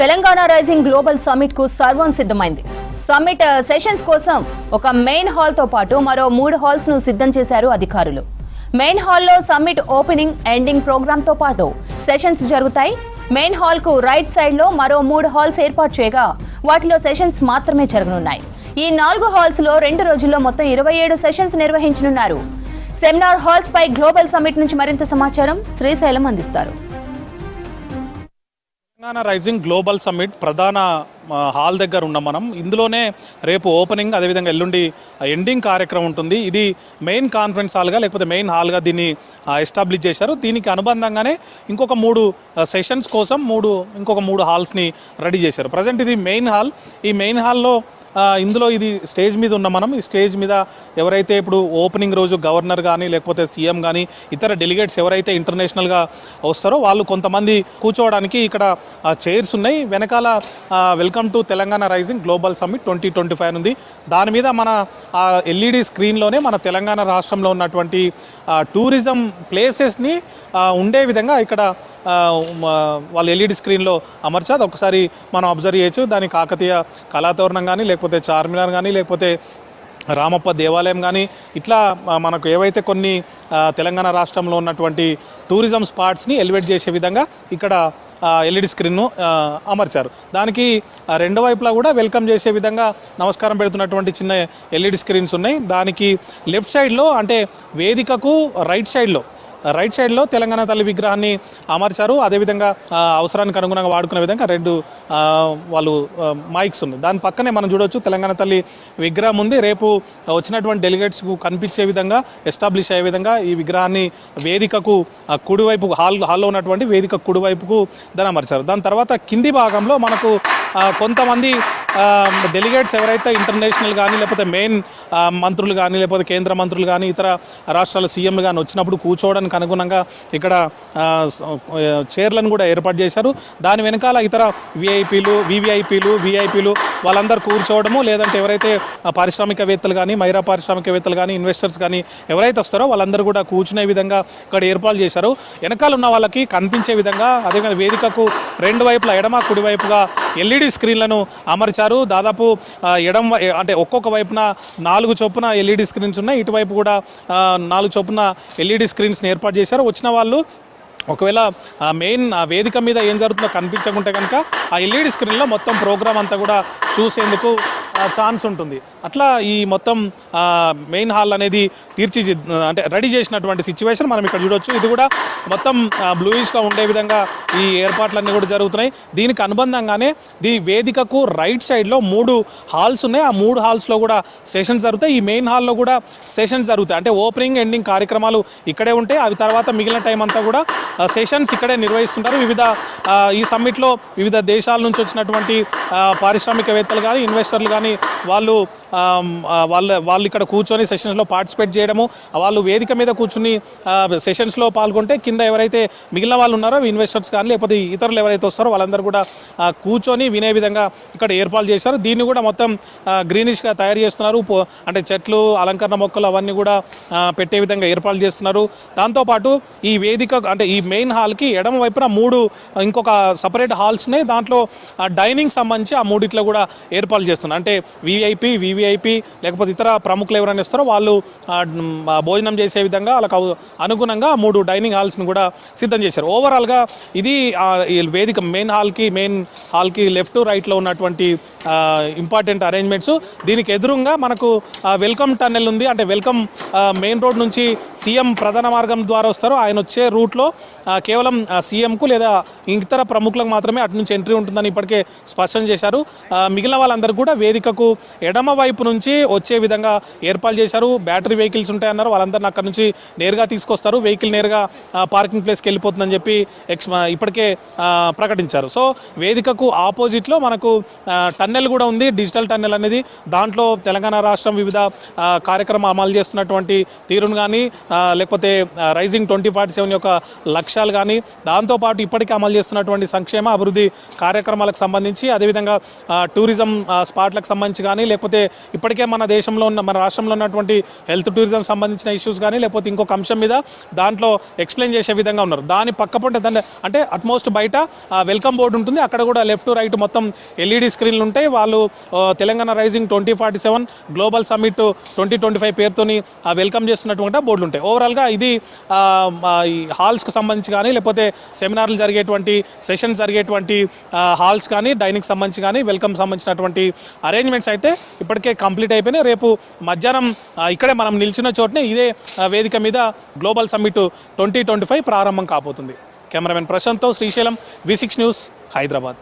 Telangana Rising Global summit కు సర్వం సిద్ధమైంది. సమ్మిట్ సెషన్స్ కోసం ఒక మెయిన్ హాల్ తో పాటు మరో 3 హాల్స్ ను సిద్ధం చేశారు అధికారులు. మెయిన్ హాల్లో సమ్మిట్ ఓపెనింగ్, ఎండింగ్ ప్రోగ్రామ్ తో పాటు సెషన్స్ జరుగుతాయి. మెయిన్ హాల్ కు రైట్ సైడ్ లో మరో 3 హాల్స్ ఏర్పాటు చేయగా వాటిలో సెషన్స్ మాత్రమే జరగనున్నాయి. ఈ 4 హాల్స్ లో 2 రోజుల్లో మొత్తం 27 సెషన్స్ నిర్వహించనున్నారు. సెమినార్ హాల్స్ పై గ్లోబల్ సమ్మిట్ నుంచి మరింత సమాచారం శ్రీశైలం అందిస్తారు. తెలంగాణ రైజింగ్ గ్లోబల్ సమ్మిట్ ప్రధాన హాల్ దగ్గర ఉన్నాం మనం. ఇందులోనే రేపు ఓపెనింగ్, అదేవిధంగా ఎల్లుండి ఎండింగ్ కార్యక్రమం ఉంటుంది. ఇది మెయిన్ కాన్ఫరెన్స్ హాల్గా లేకపోతే మెయిన్ హాల్గా దీన్ని ఎస్టాబ్లిష్ చేశారు. దీనికి అనుబంధంగానే ఇంకొక 3 సెషన్స్ కోసం ఇంకొక 3 హాల్స్ని రెడీ చేశారు. ప్రజెంట్ ఇది మెయిన్ హాల్. ఈ మెయిన్ హాల్లో ఇందులో ఇది స్టేజ్ మీద ఉన్న మనం ఈ స్టేజ్ మీద ఎవరైతే ఇప్పుడు ఓపెనింగ్ రోజు గవర్నర్ కానీ లేకపోతే సీఎం కానీ ఇతర డెలిగేట్స్ ఎవరైతే ఇంటర్నేషనల్గా వస్తారో వాళ్ళు కొంతమంది కూర్చోవడానికి ఇక్కడ చైర్స్ ఉన్నాయి. వెనకాల welcome to Telangana Rising Global Summit 2025 ఉంది. దాని మీద మన ఎల్ఈడి స్క్రీన్లోనే మన తెలంగాణ రాష్ట్రంలో ఉన్నటువంటి టూరిజం ప్లేసెస్ని ఉండే విధంగా ఇక్కడ వాళ్ళు ఎల్ఈడి స్క్రీన్లో అమర్చారు. ఒకసారి మనం అబ్జర్వ్ చేయొచ్చు. దాని కాకతీయ కళాతోరణం కానీ లేకపోతే చార్మినార్ కానీ లేకపోతే రామప్ప దేవాలయం కానీ ఇట్లా మనకు ఏవైతే కొన్ని తెలంగాణ రాష్ట్రంలో ఉన్నటువంటి టూరిజం స్పాట్స్ని ఎలివేట్ చేసే విధంగా ఇక్కడ ఎల్ఈడి స్క్రీన్ను అమర్చారు. దానికి 2 వైపులా కూడా వెల్కమ్ చేసే విధంగా నమస్కారం పెడుతున్నటువంటి చిన్న ఎల్ఈడి స్క్రీన్స్ ఉన్నాయి. దానికి లెఫ్ట్ సైడ్లో అంటే వేదికకు రైట్ సైడ్లో తెలంగాణ తల్లి విగ్రహాన్ని అమర్చారు. అదేవిధంగా అవసరానికి అనుగుణంగా వాడుకునే విధంగా 2 వాళ్ళు మైక్స్ ఉన్నాయి. దాని పక్కనే మనం చూడవచ్చు తెలంగాణ తల్లి విగ్రహం ఉంది. రేపు వచ్చినటువంటి డెలిగేట్స్కు కనిపించే విధంగా ఎస్టాబ్లిష్ అయ్యే విధంగా ఈ విగ్రహాన్ని వేదికకు కుడివైపు హాల్లో ఉన్నటువంటి వేదిక కుడివైపుకు దాన్ని అమర్చారు. దాని తర్వాత కింది భాగంలో మనకు కొంతమంది డెలిగేట్స్ ఎవరైతే ఇంటర్నేషనల్ కానీ లేకపోతే మెయిన్ మంత్రులు కానీ లేకపోతే కేంద్ర మంత్రులు కానీ ఇతర రాష్ట్రాల సీఎంలు కానీ వచ్చినప్పుడు కూర్చోవడానికి అనుగుణంగా ఇక్కడ చైర్లను కూడా ఏర్పాటు చేశారు. దాని వెనకాల ఇతర వివిఐపీలు వాళ్ళందరూ కూర్చోవడము, లేదంటే ఎవరైతే పారిశ్రామికవేత్తలు కానీ మైరా పారిశ్రామికవేత్తలు కానీ ఇన్వెస్టర్స్ కానీ ఎవరైతే వస్తారో వాళ్ళందరూ కూడా కూర్చునే విధంగా ఇక్కడ ఏర్పాటు చేశారు. వెనకాల ఉన్న వాళ్ళకి కనిపించే విధంగా అదేవిధంగా వేదికకు 2 వైపులా ఎడమ కుడివైపుగా ఎల్ఈడి స్క్రీన్లను అమర్చారు. దాదాపు అంటే ఒక్కొక్క వైపున 4 చొప్పున ఎల్ఈడి స్క్రీన్స్ ఉన్నాయి. ఇటువైపు కూడా 4 చొప్పున ఎల్ఈడి స్క్రీన్స్ని ఏర్పాటు చేశారు. వచ్చిన వాళ్ళు ఒకవేళ మెయిన్ వేదిక మీద ఏం జరుగుతుందో కనిపించకుంటే కనుక ఆ ఎల్ఈడి స్క్రీన్లో మొత్తం ప్రోగ్రామ్ అంతా కూడా చూసేందుకు ఛాన్స్ ఉంటుంది. అట్లా ఈ మొత్తం మెయిన్ హాల్ అనేది అంటే రెడీ చేసినటువంటి సిచ్యువేషన్ మనం ఇక్కడ చూడొచ్చు. ఇది కూడా మొత్తం బ్లూయిష్గా ఉండే విధంగా ఈ ఏర్పాట్లన్నీ కూడా జరుగుతున్నాయి. దీనికి అనుబంధంగానే వేదికకు రైట్ సైడ్లో 3 హాల్స్ ఉన్నాయి. ఆ 3 హాల్స్లో కూడా సెషన్స్ జరుగుతాయి. ఈ మెయిన్ హాల్లో కూడా సెషన్స్ జరుగుతాయి. అంటే ఓపెనింగ్, ఎండింగ్ కార్యక్రమాలు ఇక్కడే ఉంటాయి. అవి తర్వాత మిగిలిన టైం అంతా కూడా సెషన్స్ ఇక్కడే నిర్వహిస్తుంటారు. ఈ సమ్మిట్లో వివిధ దేశాల నుంచి వచ్చినటువంటి పారిశ్రామికవేత్తలు కానీ ఇన్వెస్టర్లు కానీ వాళ్ళు ఇక్కడ కూర్చొని సెషన్స్లో పార్టిసిపేట్ చేయడము, వాళ్ళు వేదిక మీద కూర్చుని సెషన్స్లో పాల్గొంటే కింద ఎవరైతే మిగిలిన వాళ్ళు ఉన్నారో ఇన్వెస్టర్స్ కానీ లేకపోతే ఇతరులు ఎవరైతే వస్తారో వాళ్ళందరూ కూడా కూర్చొని వినే విధంగా ఇక్కడ ఏర్పాటు చేశారు. దీన్ని కూడా మొత్తం గ్రీనిష్గా తయారు చేస్తున్నారు. అంటే చెట్లు, అలంకరణ మొక్కలు అవన్నీ కూడా పెట్టే విధంగా ఏర్పాటు చేస్తున్నారు. దాంతోపాటు ఈ వేదిక అంటే ఈ మెయిన్ హాల్కి ఎడమ వైపున 3 ఇంకొక సపరేట్ హాల్స్ ఉన్నాయి. దాంట్లో డైనింగ్ సంబంధించి ఆ 3 కూడా ఏర్పాటు చేస్తున్నారు. అంటే వివిఐపి లేకపోతే ఇతర ప్రముఖులు ఎవరైనా వస్తారో వాళ్ళు భోజనం చేసే విధంగా వాళ్ళకు అనుగుణంగా 3 డైనింగ్ హాల్స్ని కూడా సిద్ధం చేశారు. ఓవరాల్గా ఇది వేదిక మెయిన్ హాల్కి లెఫ్ట్ రైట్లో ఉన్నటువంటి ఇంపార్టెంట్ అరేంజ్మెంట్స్. దీనికి ఎదురుగా మనకు వెల్కమ్ టన్నెల్ ఉంది. అంటే వెల్కమ్ మెయిన్ రోడ్ నుంచి సీఎం ప్రధాన మార్గం ద్వారా వస్తారు. ఆయన వచ్చే రూట్లో కేవలం సీఎంకు లేదా ఇతర ప్రముఖులకు మాత్రమే అటు నుంచి ఎంట్రీ ఉంటుందని ఇప్పటికే స్పష్టం చేశారు. మిగిలిన వాళ్ళందరూ కూడా వేదికకు ఎడమ వైపు నుంచి వచ్చే విధంగా ఏర్పాటు చేశారు. బ్యాటరీ వెహికల్స్ ఉంటాయన్నారు. వాళ్ళందరినీ అక్కడ నుంచి నేరుగా తీసుకొస్తారు. వెహికల్ నేరుగా పార్కింగ్ ప్లేస్కి వెళ్ళిపోతుందని చెప్పి ఇప్పటికే ప్రకటించారు. సో వేదికకు ఆపోజిట్లో మనకు టన్నెల్ కూడా ఉంది, డిజిటల్ టన్నెల్ అనేది. దాంట్లో తెలంగాణ రాష్ట్రం వివిధ కార్యక్రమాలు అమలు చేస్తున్నటువంటి తీరును కానీ లేకపోతే రైజింగ్ 2047 యొక్క లక్ష్యాలు కానీ దాంతోపాటు ఇప్పటికే అమలు చేస్తున్నటువంటి సంక్షేమ అభివృద్ధి కార్యక్రమాలకు సంబంధించి అదేవిధంగా టూరిజం స్పాట్లకు సంబంధించి కానీ లేకపోతే ఇప్పటికే మన దేశంలో ఉన్న మన రాష్ట్రంలో ఉన్నటువంటి హెల్త్ టూరిజం సంబంధించిన ఇష్యూస్ కానీ లేకపోతే ఇంకొక అంశం మీద దాంట్లో ఎక్స్ప్లెయిన్ చేసే విధంగా ఉన్నారు. దాని పక్కపొంటే అంటే అట్మోస్ట్ బయట వెల్కమ్ బోర్డు ఉంటుంది, అక్కడ కూడా లెఫ్ట్ రైట్ మొత్తం ఎల్ఈడి స్క్రీన్లు ఉంటాయి. వాళ్ళు తెలంగాణ రైజింగ్ 2047 గ్లోబల్ సమ్మిట్ 2025 పేరుతోని వెల్కమ్ చేస్తున్నటువంటి బోర్డులు ఉంటాయి. ఓవరాల్గా ఇది ఈ హాల్స్కి సంబంధించి కానీ లేకపోతే సెమినార్లు జరిగేటువంటి సెషన్స్ జరిగేటువంటి హాల్స్ కానీ డైనింగ్ సంబంధించి కానీ వెల్కమ్ సంబంధించినటువంటి అరేంజ్మెంట్స్ అయితే ఇప్పటికే కంప్లీట్ అయిపోయినాయి. రేపు మధ్యాహ్నం ఇక్కడే మనం నిలిచిన చోటనే ఇదే వేదిక మీద గ్లోబల్ సమ్మిట్ 2025 ప్రారంభం కాబోతుంది. కెమెరామెన్ ప్రశాంత్తో శ్రీశైలం, V6 న్యూస్, హైదరాబాద్.